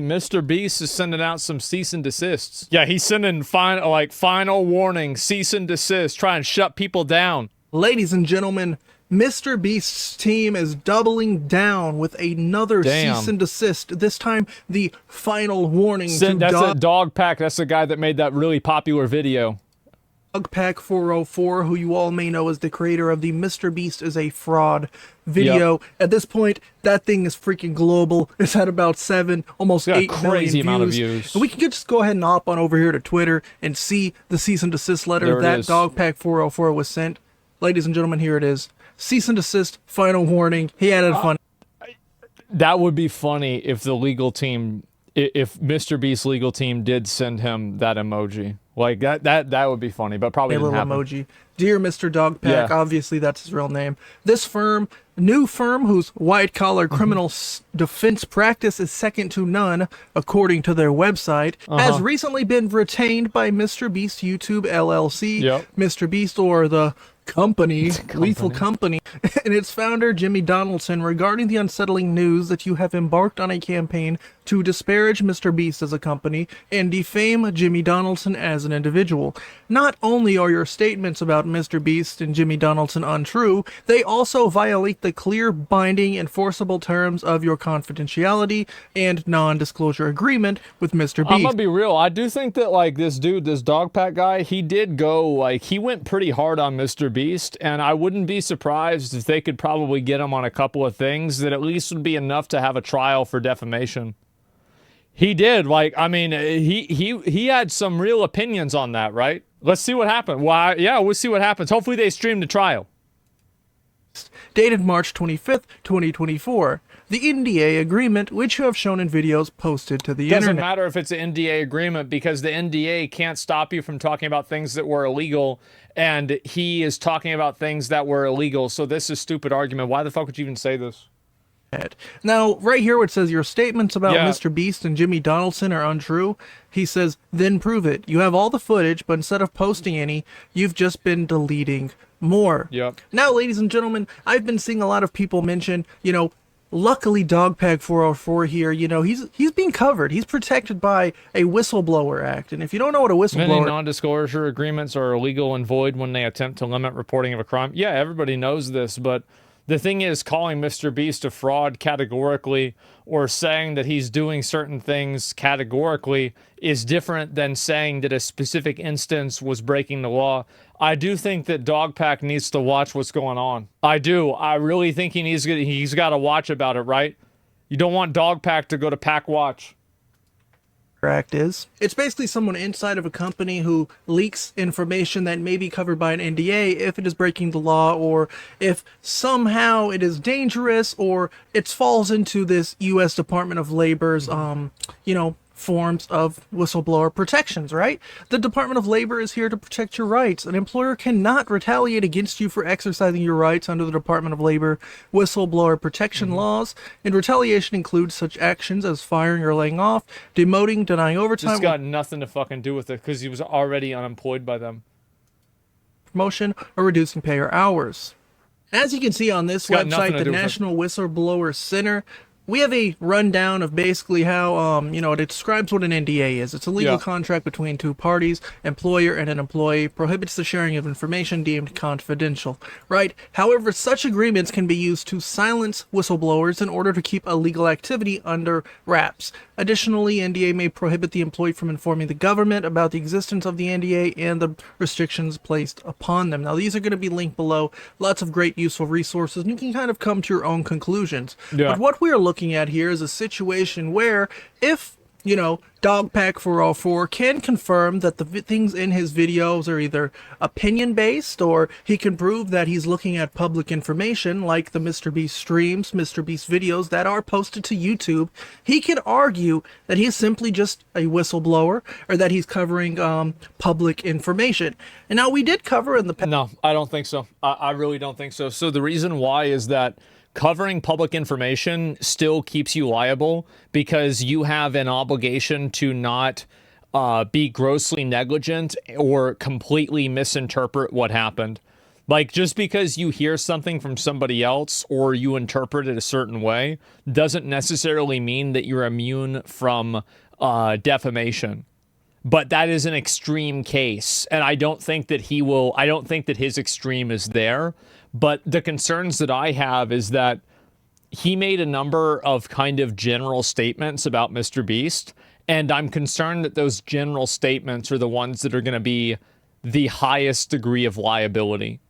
MrBeast is sending out some cease and desists. Yeah, he's sending final warning, cease and desist, try and shut people down. Ladies and gentlemen, MrBeast's team is doubling down with another cease and desist. This time, the final warning. That's a dog pack. That's the guy that made that really popular video. Dogpack 404, who you all may know as the creator of the MrBeast is a fraud video. Yep. At this point, that thing is freaking global. It's had about 7, almost 8 million amount of views. And we can just go ahead and hop on over here to Twitter and see the cease and desist letter that Dogpack 404 was sent. Ladies and gentlemen, here it is. Cease and desist, final warning. He added fun. That would be funny if the legal team, if MrBeast's legal team did send him that emoji. Like that would be funny, but probably didn't happen. Emoji. Dear Mr. Dogpack, obviously that's his real name. This new firm whose white-collar criminal defense practice is second to none, according to their website, has recently been retained by MrBeast YouTube LLC, MrBeast or the company, Lethal Company, and its founder, Jimmy Donaldson, regarding the unsettling news that you have embarked on a campaign to disparage MrBeast as a company and defame Jimmy Donaldson as an individual. Not only are your statements about MrBeast and Jimmy Donaldson untrue, they also violate the clear, binding, enforceable terms of your confidentiality and non-disclosure agreement with MrBeast. I'm gonna be real. I do think that, like, this dude, this Dogpack guy, he did go, like, he went pretty hard on MrBeast, and I wouldn't be surprised if they could probably get him on a couple of things that at least would be enough to have a trial for defamation. He did, like, I mean, he had some real opinions on that, right? Let's see what happens. Why? Yeah, we'll see what happens. Hopefully they stream the trial. Dated March 25th, 2024. The NDA agreement, which you have shown in videos posted to the internet. Doesn't matter if it's an NDA agreement, because the NDA can't stop you from talking about things that were illegal, and he is talking about things that were illegal, so this is a stupid argument. Why the fuck would you even say this? Now, right here where it says your statements about MrBeast and Jimmy Donaldson are untrue, he says, then prove it. You have all the footage, but instead of posting any, you've just been deleting more. Now, ladies and gentlemen, I've been seeing a lot of people mention, you know, luckily Dogpack 404 here, you know, he's being covered. He's protected by a whistleblower act. And if you don't know what a whistleblower... Many non-disclosure agreements are illegal and void when they attempt to limit reporting of a crime. Yeah, everybody knows this, but the thing is, calling MrBeast a fraud categorically, or saying that he's doing certain things categorically, is different than saying that a specific instance was breaking the law. I do think that Dogpack needs to watch what's going on. I do. I really think he's got to watch about it, right? You don't want Dogpack to go to Pack Watch. Act is. It's basically someone inside of a company who leaks information that may be covered by an NDA if it is breaking the law, or if somehow it is dangerous, or it falls into this U.S. Department of Labor's, you know, forms of whistleblower protections, right? The Department of Labor is here to protect your rights. An employer cannot retaliate against you for exercising your rights under the Department of Labor whistleblower protection laws, and retaliation includes such actions as firing or laying off, demoting, denying overtime. It's got nothing to fucking do with it, because he was already unemployed by them. Promotion, or reducing pay or hours. As you can see on this website, the National Whistleblower Center, we have a rundown of basically how, you know, it describes what an NDA is. It's a legal contract between two parties, employer and an employee, prohibits the sharing of information deemed confidential, right? However, such agreements can be used to silence whistleblowers in order to keep illegal activity under wraps. Additionally, NDA may prohibit the employee from informing the government about the existence of the NDA and the restrictions placed upon them. Now, these are going to be linked below. Lots of great useful resources, and you can kind of come to your own conclusions. But what we are looking at here is a situation where, if, you know, Dogpack 404 can confirm that the things in his videos are either opinion-based, or he can prove that he's looking at public information like the MrBeast streams, MrBeast videos that are posted to YouTube, he can argue that he's simply just a whistleblower, or that he's covering public information. And now, we did cover in the past... No, I don't think so. I really don't think so. So the reason why is that covering public information still keeps you liable, because you have an obligation to not be grossly negligent or completely misinterpret what happened. Like, just because you hear something from somebody else or you interpret it a certain way doesn't necessarily mean that you're immune from defamation. But that is an extreme case, and I don't think that I don't think that his extreme is there. But the concerns that I have is that he made a number of kind of general statements about MrBeast, and I'm concerned that those general statements are the ones that are going to be the highest degree of liability.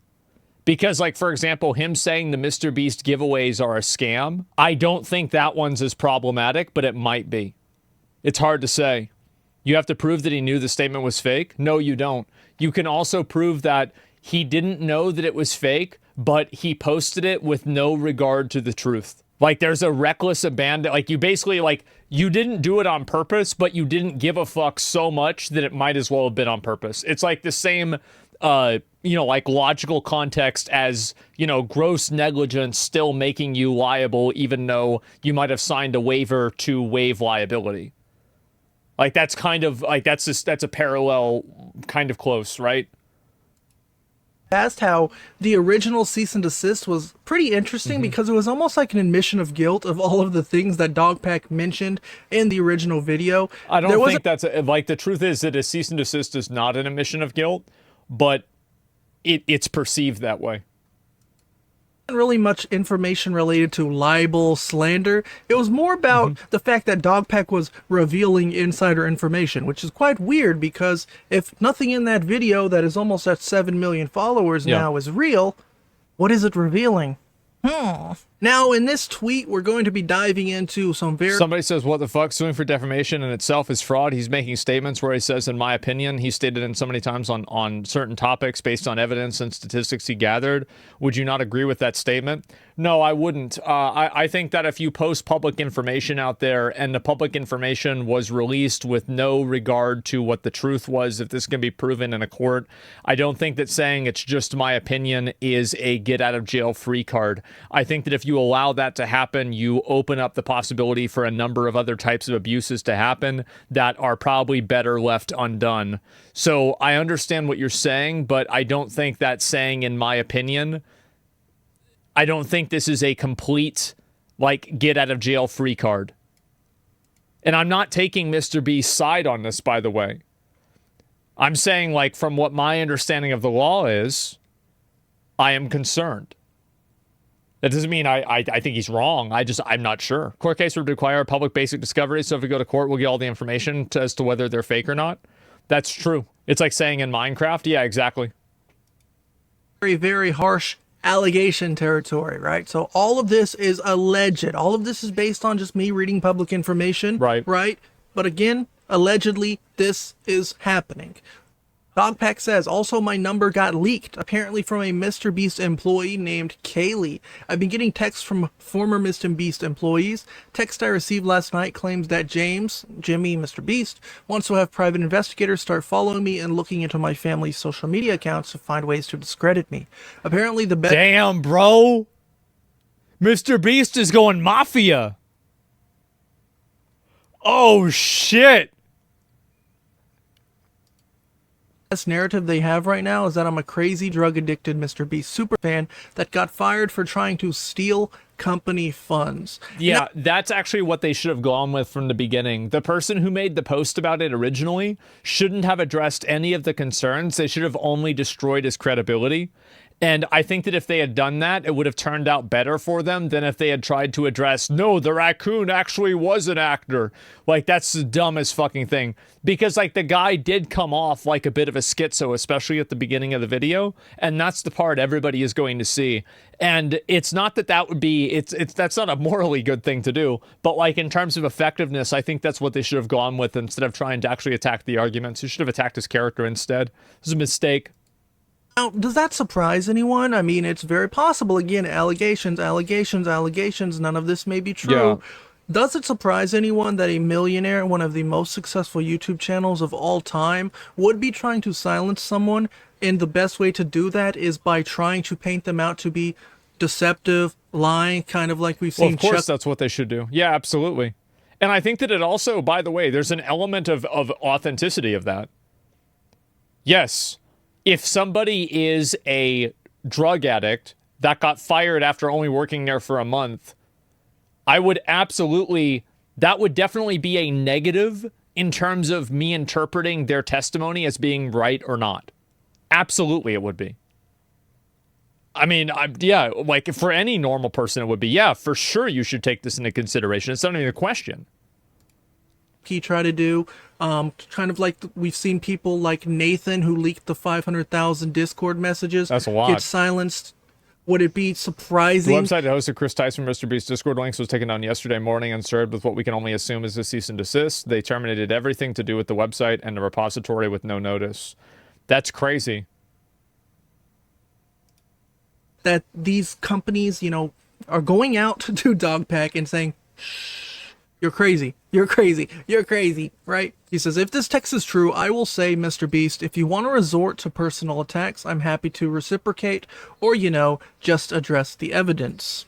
Because, like, for example, him saying the MrBeast giveaways are a scam, I don't think that one's as problematic, but it might be. It's hard to say. You have to prove that he knew the statement was fake? No, you don't. You can also prove that he didn't know that it was fake, but he posted it with no regard to the truth. Like, there's a reckless abandon. Like, you basically, like, you didn't do it on purpose, but you didn't give a fuck so much that it might as well have been on purpose. It's like the same, like, logical context as, gross negligence still making you liable, even though you might have signed a waiver to waive liability. Like, that's kind of, like, that's a parallel, kind of close, right? Asked how the original cease and desist was pretty interesting because it was almost like an admission of guilt of all of the things that Dogpack mentioned in the original video. I don't think that's like, the truth is that a cease and desist is not an admission of guilt, but it's perceived that way. Really much information related to libel, slander. It was more about the fact that Dogpack was revealing insider information, which is quite weird because if nothing in that video that is almost at 7 million followers now is real, what is it revealing? Now, in this tweet, we're going to be diving into some very... Somebody says, what the fuck? Suing for defamation in itself is fraud. He's making statements where he says, in my opinion, he stated in so many times on certain topics based on evidence and statistics he gathered. Would you not agree with that statement? No, I wouldn't. I think that if you post public information out there and the public information was released with no regard to what the truth was, if this can be proven in a court, I don't think that saying it's just my opinion is a get out of jail free card. I think that if you allow that to happen, you open up the possibility for a number of other types of abuses to happen that are probably better left undone. So I understand what you're saying, but I don't think that saying, in my opinion, I don't think this is a complete, like, get out of jail free card. And I'm not taking MrBeast's side on this, by the way. I'm saying, like, from what my understanding of the law is, I am concerned. That doesn't mean I think he's wrong. I'm not sure. Court case would require public basic discovery, so if we go to court, we'll get all the information as to whether they're fake or not. That's true. It's like saying in Minecraft. Yeah, exactly. Very, very harsh allegation territory, right? So all of this is alleged. All of this is based on just me reading public information. Right. Right? But again, allegedly, this is happening. Dogpack says, also my number got leaked, apparently from a MrBeast employee named Kaylee. I've been getting texts from former MrBeast employees. Text I received last night claims that Jimmy, MrBeast, wants to have private investigators start following me and looking into my family's social media accounts to find ways to discredit me. Apparently the best... Damn, bro! MrBeast is going mafia! Oh, shit! Best narrative they have right now is that I'm a crazy drug-addicted MrBeast superfan that got fired for trying to steal company funds. Yeah, that's actually what they should have gone with from the beginning. The person who made the post about it originally shouldn't have addressed any of the concerns. They should have only destroyed his credibility. And I think that if they had done that, it would have turned out better for them than if they had tried to address, no, the raccoon actually was an actor. Like, that's the dumbest fucking thing. Because, like, the guy did come off like a bit of a schizo, especially at the beginning of the video. And that's the part everybody is going to see. And it's not that that would be, that's not a morally good thing to do. But, like, in terms of effectiveness, I think that's what they should have gone with instead of trying to actually attack the arguments. You should have attacked his character instead. It was a mistake. Now, does that surprise anyone? I mean, it's very possible. Again, allegations. None of this may be true. Yeah. Does it surprise anyone that a millionaire, one of the most successful YouTube channels of all time, would be trying to silence someone? And the best way to do that is by trying to paint them out to be deceptive, lying, kind of like we've seen. Well, of course, that's what they should do. Yeah, absolutely. And I think that it also, by the way, there's an element of authenticity of that. Yes. If somebody is a drug addict that got fired after only working there for a month, I would absolutely, that would definitely be a negative in terms of me interpreting their testimony as being right or not. Absolutely, it would be. I mean, yeah, like for any normal person, it would be, yeah, for sure you should take this into consideration. It's not even a question. He tried to do, kind of like we've seen people like Nathan who leaked the 500,000 Discord messages. That's a lot. Get silenced. Would it be surprising? The website that hosted Chris Tyson MrBeast Discord links was taken down yesterday morning and served with what we can only assume is a cease and desist. They terminated everything to do with the website and the repository with no notice. That's crazy. That these companies, you know, are going out to Dogpack and saying, you're crazy, you're crazy, you're crazy, right? He says, if this text is true, I will say, MrBeast, if you want to resort to personal attacks, I'm happy to reciprocate, or, you know, just address the evidence.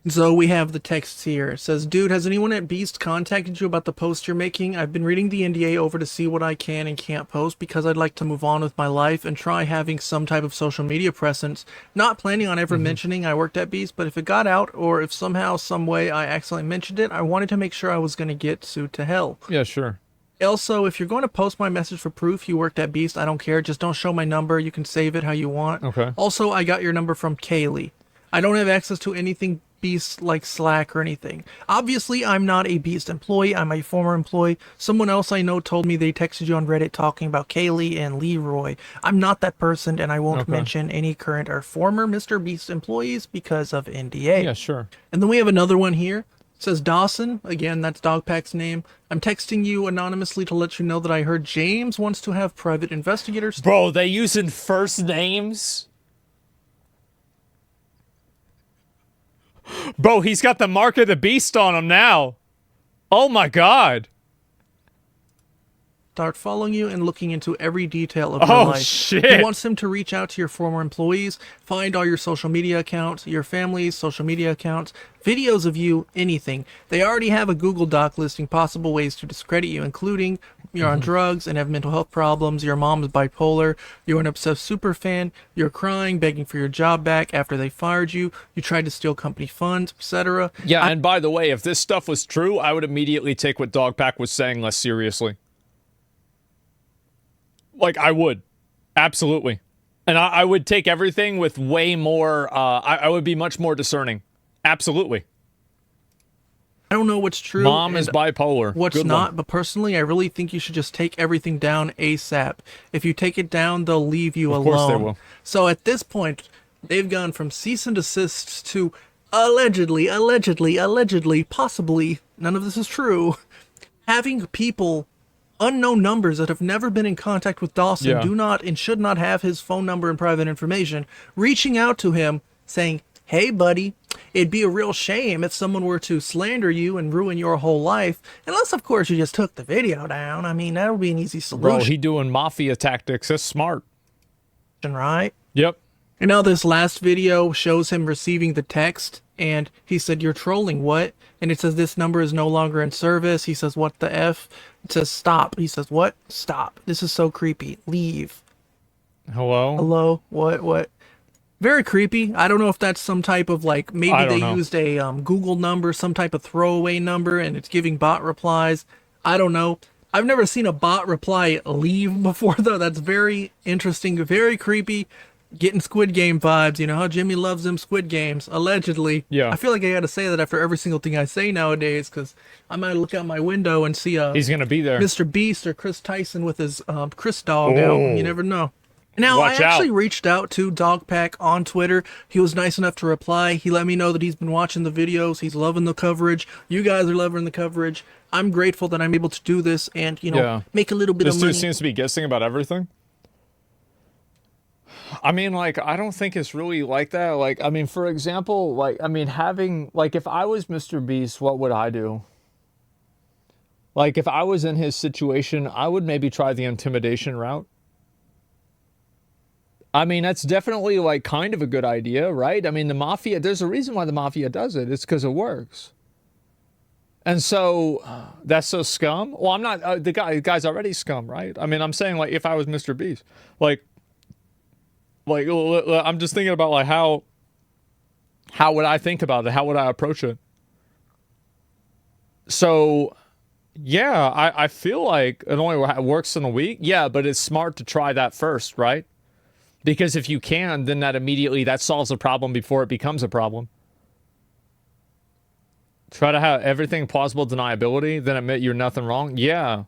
So we have the text here. It says, dude, has anyone at Beast contacted you about the post you're making? I've been reading the NDA over to see what I can and can't post because I'd like to move on with my life and try having some type of social media presence. Not planning on ever mentioning I worked at Beast, but if it got out or if somehow, some way I accidentally mentioned it, I wanted to make sure I was going to get sued to hell. Yeah, sure. Also, if you're going to post my message for proof you worked at Beast, I don't care. Just don't show my number. You can save it how you want. Okay. Also, I got your number from Kaylee. I don't have access to anything Beast like Slack or anything. Obviously, I'm not a Beast employee. I'm a former employee. Someone else I know told me they texted you on Reddit talking about Kaylee and Leroy. I'm not that person, and I won't mention any current or former MrBeast employees because of NDA. Yeah, sure. And then we have another one here. It says Dawson. Again, that's Dogpack's name. I'm texting you anonymously to let you know that I heard James wants to have private investigators. Bro, they using first names? Bro, he's got the mark of the beast on him now. Oh my god. Start following you and looking into every detail of your life. Oh shit. He wants him to reach out to your former employees, find all your social media accounts, your family's social media accounts, videos of you, anything. They already have a Google Doc listing possible ways to discredit you, including you're on drugs and have mental health problems, your mom is bipolar, you're an obsessed superfan, you're crying, begging for your job back after they fired you, you tried to steal company funds, etc. Yeah, and by the way, if this stuff was true, I would immediately take what Dogpack was saying less seriously. Like, I would. Absolutely. And I would take everything with way more, I would be much more discerning. Absolutely. I don't know what's true. Mom is bipolar. What's Good not, one. but personally, I really think you should just take everything down ASAP. If you take it down, they'll leave you alone. Of course they will. So at this point, they've gone from cease and desist to allegedly, possibly, none of this is true, having people, unknown numbers that have never been in contact with Dawson, do not and should not have his phone number and private information, reaching out to him saying, hey buddy, it'd be a real shame if someone were to slander you and ruin your whole life, unless of course you just took the video down. I mean, that would be an easy solution. Bro, he doing mafia tactics. That's smart. Right? Yep. And now this last video shows him receiving the text, and he said, you're trolling, what? And it says, this number is no longer in service. He says, what the F? It says, stop. He says, what? Stop. This is so creepy. Leave. Hello? Hello? What? Very creepy. I don't know if that's some type of, like, maybe they used a Google number, some type of throwaway number, and it's giving bot replies. I don't know. I've never seen a bot reply leave before, though. That's very interesting, very creepy. Getting Squid Game vibes, you know how Jimmy loves them Squid Games, allegedly. Yeah. I feel like I gotta say that after every single thing I say nowadays, because I might look out my window and see he's gonna be there. MrBeast or Chris Tyson with his Chris dog out. You never know. Now, Watch I actually out. reached out to Dogpack on Twitter. He was nice enough to reply. He let me know that he's been watching the videos. He's loving the coverage. You guys are loving the coverage. I'm grateful that I'm able to do this and, you know, make a little bit of money. This dude seems to be guessing about everything. I mean, like, I don't think it's really like that. Like, I mean, for example, like, I mean, having, like, if I was MrBeast, what would I do? Like, if I was in his situation, I would maybe try the intimidation route. I mean, that's definitely, like, kind of a good idea, right? I mean, the mafia, there's a reason why the mafia does it. It's because it works. And so, that's so scum? Well, I'm not, the guy's already scum, right? I mean, I'm saying, like, if I was MrBeast, like, Like, I'm just thinking about like how would I think about it? How would I approach it? So, yeah, I feel like it only works in a week. Yeah, but it's smart to try that first, right? Because if you can, then that solves a problem before it becomes a problem. Try to have everything plausible deniability, then admit you're nothing wrong. Yeah.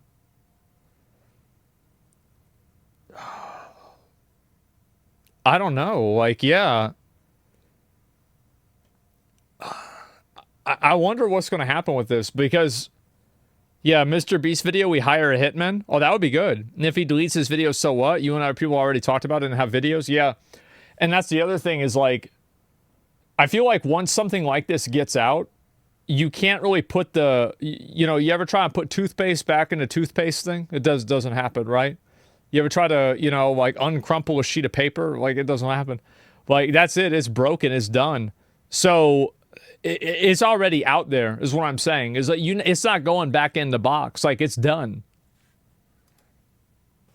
I don't know. Like, yeah. I wonder what's going to happen with this because, yeah, MrBeast video, we hire a hitman. Oh, that would be good. And if he deletes his videos, so what? You and I people already talked about it and have videos. Yeah. And that's the other thing is like, I feel like once something like this gets out, you can't really put you ever try and put toothpaste back in a toothpaste thing? It doesn't happen, right? You ever try to, like uncrumple a sheet of paper? Like it doesn't happen. Like that's it. It's broken. It's done. So it's already out there is what I'm saying. Is that it's not going back in the box. Like it's done.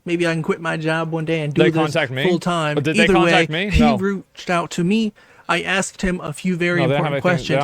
Maybe I can quit my job one day and do this full time. But did they contact me? No. He reached out to me. I asked him a few very important questions.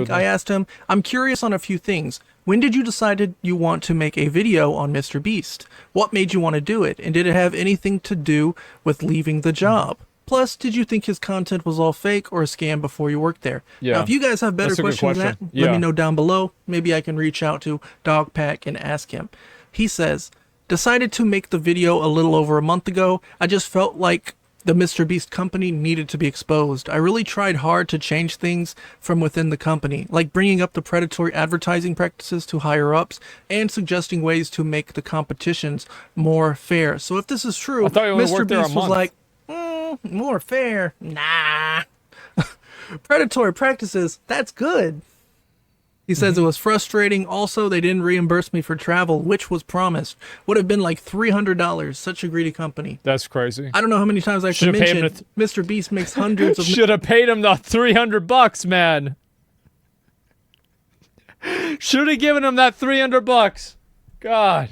I asked him, I'm curious on a few things. When did you decide you want to make a video on MrBeast? What made you want to do it? And did it have anything to do with leaving the job? Plus, did you think his content was all fake or a scam before you worked there? Yeah. Now, if you guys have better questions than that, let me know down below. Maybe I can reach out to Dogpack and ask him. He says, decided to make the video a little over a month ago. I just felt like the MrBeast company needed to be exposed. I really tried hard to change things from within the company, like bringing up the predatory advertising practices to higher ups and suggesting ways to make the competitions more fair. So if this is true, MrBeast was like, more fair? Nah. Predatory practices, that's good. He says it was frustrating. Also, they didn't reimburse me for travel, which was promised. Would have been like $300. Such a greedy company. That's crazy. I don't know how many times I can mention MrBeast makes hundreds of... Should have paid him the $300, man. Should have given him that $300. God.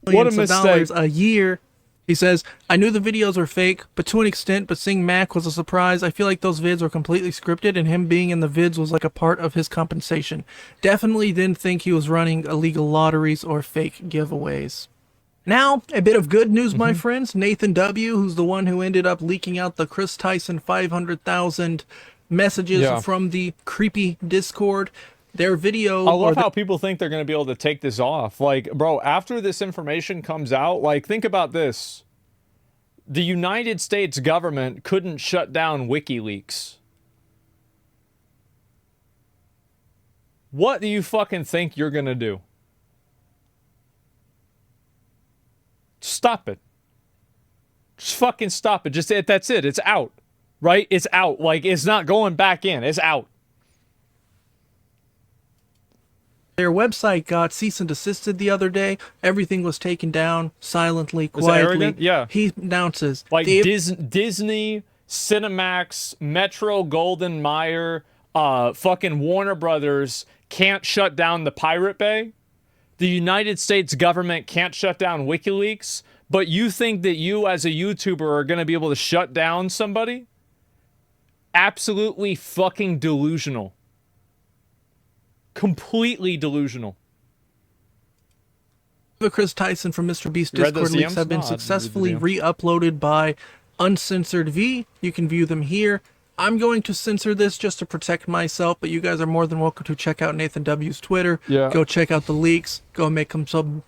What a mistake. A year. He says, I knew the videos were fake, but to an extent, but seeing Mac was a surprise. I feel like those vids were completely scripted, and him being in the vids was like a part of his compensation. Definitely didn't think he was running illegal lotteries or fake giveaways. Now, a bit of good news, my friends. Nathan W., who's the one who ended up leaking out the Chris Tyson 500,000 messages from the creepy Discord. Their video... I love how people think they're going to be able to take this off. Like, bro, after this information comes out, like, think about this. The United States government couldn't shut down WikiLeaks. What do you fucking think you're going to do? Stop it. Just fucking stop it. That's it. It's out. Right? It's out. Like, it's not going back in. It's out. Their website got cease and desisted the other day. Everything was taken down silently, quietly. Yeah. He announces like Disney, Cinemax, Metro Golden Mayer, fucking Warner Brothers can't shut down the Pirate Bay. The United States government can't shut down WikiLeaks, but you think that you as a YouTuber are going to be able to shut down somebody? Absolutely fucking delusional. Completely delusional. The Chris Tyson from MrBeast Discord leaks have been successfully re-uploaded by Uncensored V. You can view them here. I'm going to censor this just to protect myself, but you guys are more than welcome to check out Nathan W's Twitter. Yeah. Go check out the leaks. Go make some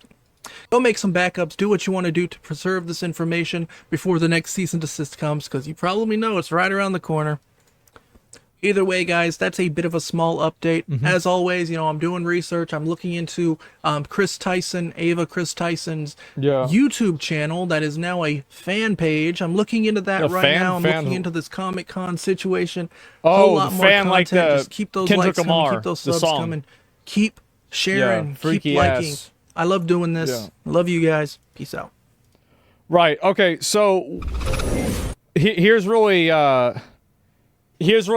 backups. Do what you want to do to preserve this information before the next cease and desist comes, because you probably know it's right around the corner. Either way, guys, that's a bit of a small update. As always, I'm doing research. I'm looking into Chris Tyson's YouTube channel that is now a fan page. I'm looking into that right now. I'm looking into this Comic-Con situation. A whole lot more content. Like just keep those likes coming, keep those subs coming. Keep sharing, keep liking. I love doing this. Yeah. Love you guys. Peace out. Right. Okay. So here's really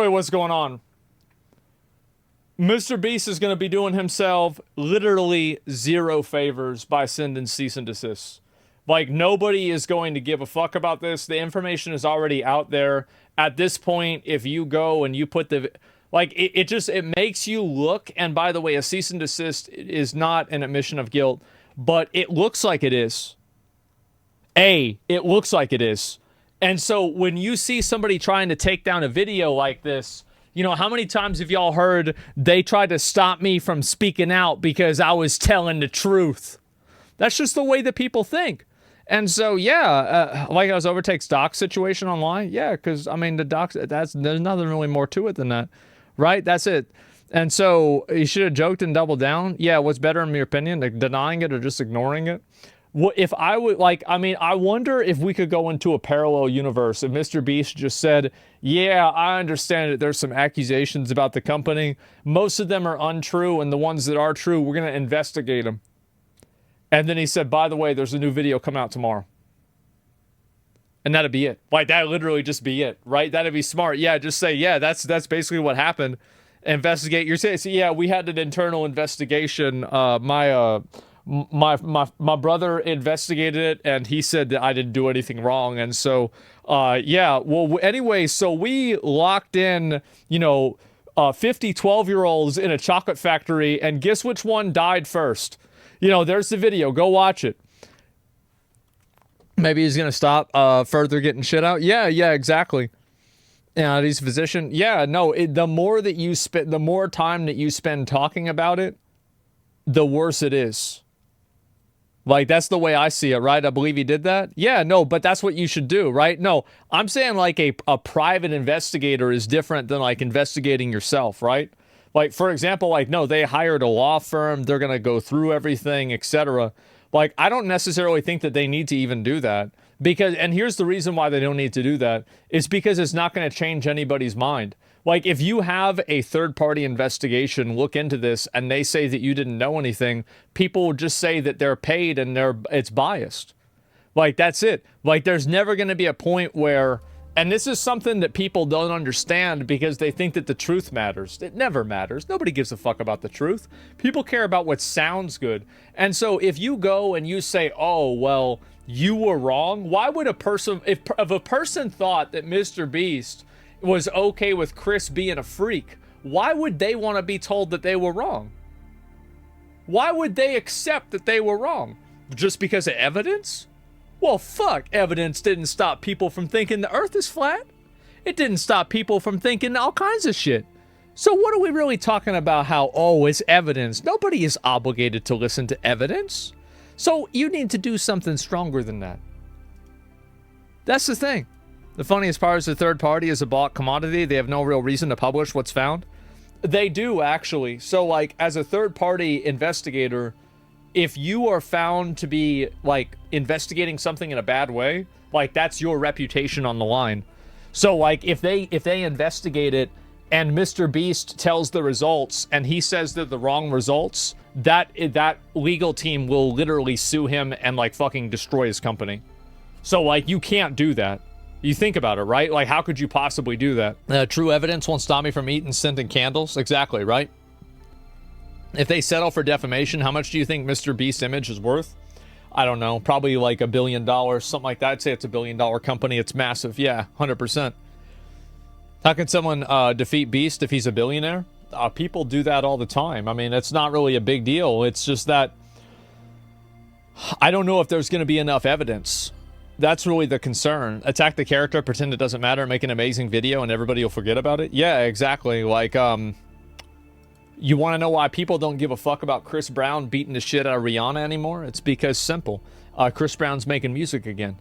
what's going on. MrBeast is going to be doing himself literally zero favors by sending cease and desist. Like, nobody is going to give a fuck about this. The information is already out there. At this point, if you go and you put the... Like, it makes you look... And by the way, a cease and desist is not an admission of guilt, but it looks like it is. It looks like it is. And so when you see somebody trying to take down a video like this, you know, how many times have y'all heard they tried to stop me from speaking out because I was telling the truth? That's just the way that people think. And so, yeah, like I was overtakes doc situation online. Yeah, because, I mean, the docs, there's nothing really more to it than that, right? That's it. And so you should have joked and doubled down. Yeah, what's better in your opinion, like denying it or just ignoring it? What if I would, like, I mean, I wonder if we could go into a parallel universe if MrBeast just said, yeah, I understand that there's some accusations about the company. Most of them are untrue, and the ones that are true, we're going to investigate them. And then he said, by the way, there's a new video coming out tomorrow. And that'd be it. Like, that'd literally just be it, right? That'd be smart. Yeah, just say, yeah, that's basically what happened. Investigate. You're saying, so yeah, we had an internal investigation. My brother investigated it, and he said that I didn't do anything wrong. And so, yeah, well, anyway, so we locked in, you know, 50 12-year-olds in a chocolate factory, and guess which one died first? You know, there's the video. Go watch it. Maybe he's going to stop further getting shit out. Yeah, exactly. Yeah, he's a physician. Yeah, no, the more that you spend, the more time that you spend talking about it, the worse it is. Like, that's the way I see it, right? I believe he did that. Yeah, no, but that's what you should do, right? No, I'm saying like a private investigator is different than like investigating yourself, right? Like, for example, like, no, they hired a law firm. They're going to go through everything, etc. Like, I don't necessarily think that they need to even do that. Because, and here's the reason why they don't need to do that, is because it's not going to change anybody's mind. Like, if you have a third-party investigation look into this and they say that you didn't know anything, people will just say that they're paid and it's biased. Like, that's it. Like, there's never going to be a point where... And this is something that people don't understand because they think that the truth matters. It never matters. Nobody gives a fuck about the truth. People care about what sounds good. And so if you go and you say, oh, well, you were wrong, why would a person... If a person thought that MrBeast was okay with Chris being a freak, why would they want to be told that they were wrong? Why would they accept that they were wrong? Just because of evidence? Well, fuck, evidence didn't stop people from thinking the earth is flat. It didn't stop people from thinking all kinds of shit. So what are we really talking about how, oh, it's evidence? Nobody is obligated to listen to evidence. So you need to do something stronger than that. That's the thing. The funniest part is the third party is a bought commodity. They have no real reason to publish what's found. They do, actually. So, like, as a third party investigator... If you are found to be, like, investigating something in a bad way, like, that's your reputation on the line. So, like, if they investigate it and MrBeast tells the results and he says they're the wrong results, that legal team will literally sue him and, like, fucking destroy his company. So, like, you can't do that. You think about it, right? Like, how could you possibly do that? True evidence won't stop me from eating scented candles. Exactly, right? If they settle for defamation, how much do you think MrBeast's image is worth? I don't know. Probably like $1 billion, something like that. I'd say it's $1 billion company. It's massive. Yeah, 100%. How can someone defeat Beast if he's a billionaire? People do that all the time. I mean, it's not really a big deal. It's just that I don't know if there's going to be enough evidence. That's really the concern. Attack the character, pretend it doesn't matter, make an amazing video, and everybody will forget about it. Yeah, exactly. Like, you want to know why people don't give a fuck about Chris Brown beating the shit out of Rihanna anymore? It's because simple. Chris Brown's making music again.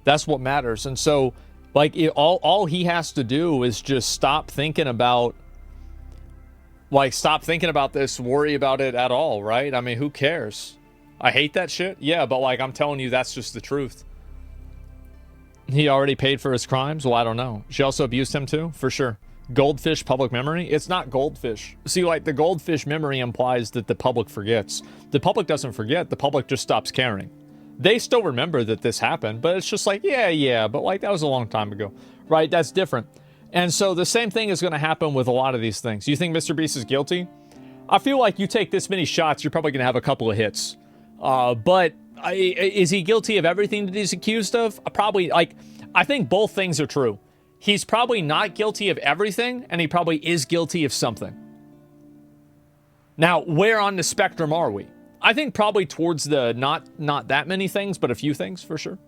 That's what matters. And so, like, all he has to do is just stop thinking about, like, stop thinking about this, worry about it at all, right? I mean, who cares? I hate that shit. Yeah, but, like, I'm telling you, that's just the truth. He already paid for his crimes? Well, I don't know. She also abused him too? For sure. Goldfish public memory? It's not goldfish. See, like, the goldfish memory implies that the public forgets. The public doesn't forget. The public just stops caring. They still remember that this happened, but it's just like, yeah, but, like, that was a long time ago. Right? That's different. And so the same thing is going to happen with a lot of these things. You think MrBeast is guilty? I feel like you take this many shots, you're probably going to have a couple of hits. But Is he guilty of everything that he's accused of? Probably, like, I think both things are true. He's probably not guilty of everything, and he probably is guilty of something. Now, where on the spectrum are we? I think probably towards the not that many things, but a few things for sure.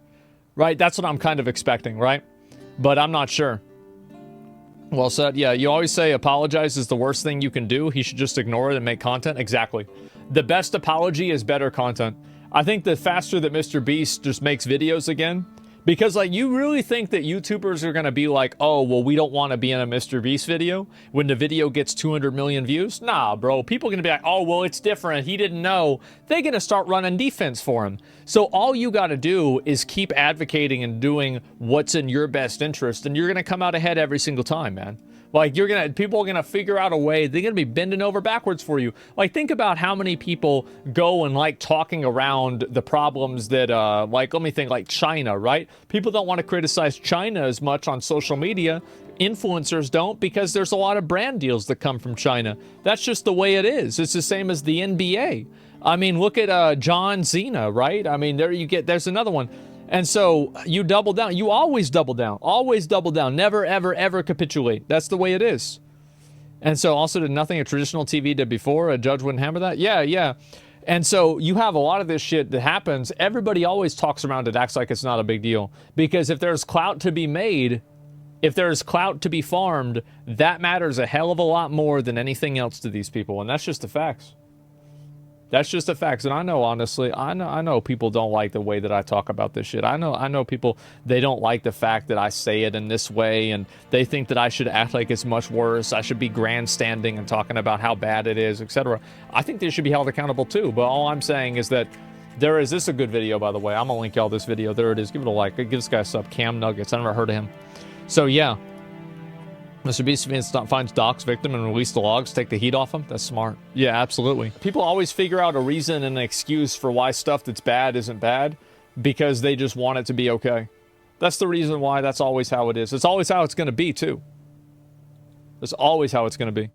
Right? That's what I'm kind of expecting, right? But I'm not sure. Well said. Yeah, you always say apologize is the worst thing you can do. He should just ignore it and make content. Exactly. The best apology is better content. I think the faster that MrBeast just makes videos again, because, like, you really think that YouTubers are going to be like, oh, well, we don't want to be in a MrBeast video when the video gets 200 million views? Nah, bro. People are going to be like, oh, well, it's different. He didn't know. They're going to start running defense for him. So all you got to do is keep advocating and doing what's in your best interest, and you're going to come out ahead every single time, man. Like, people are going to figure out a way. They're going to be bending over backwards for you. Like, think about how many people go and like talking around the problems that, like, let me think, like China, right? People don't want to criticize China as much on social media. Influencers don't, because there's a lot of brand deals that come from China. That's just the way it is. It's the same as the NBA. I mean, look at John Cena, right? I mean, there's another one. And so you double down. You always double down. Always double down. Never, ever, ever capitulate. That's the way it is. And so also did nothing a traditional TV did before. A judge wouldn't hammer that? Yeah, yeah. And so you have a lot of this shit that happens. Everybody always talks around it, acts like it's not a big deal. Because if there's clout to be made, if there's clout to be farmed, that matters a hell of a lot more than anything else to these people. And that's just the facts. That's just the facts. And I know, honestly, I know people don't like the way that I talk about this shit. I know people, they don't like the fact that I say it in this way, and they think that I should act like it's much worse. I should be grandstanding and talking about how bad it is, etc. I think they should be held accountable too. But all I'm saying is that this is a good video, by the way. I'm gonna link y'all this video. There it is. Give it a like. Give this guy a sub. Cam Nuggets. I never heard of him. So yeah. MrBeast finds Doc's victim and release the logs, take the heat off him. That's smart. Yeah, absolutely. People always figure out a reason and an excuse for why stuff that's bad isn't bad, because they just want it to be okay. That's the reason why. That's always how it is. It's always how it's going to be, too. That's always how it's going to be.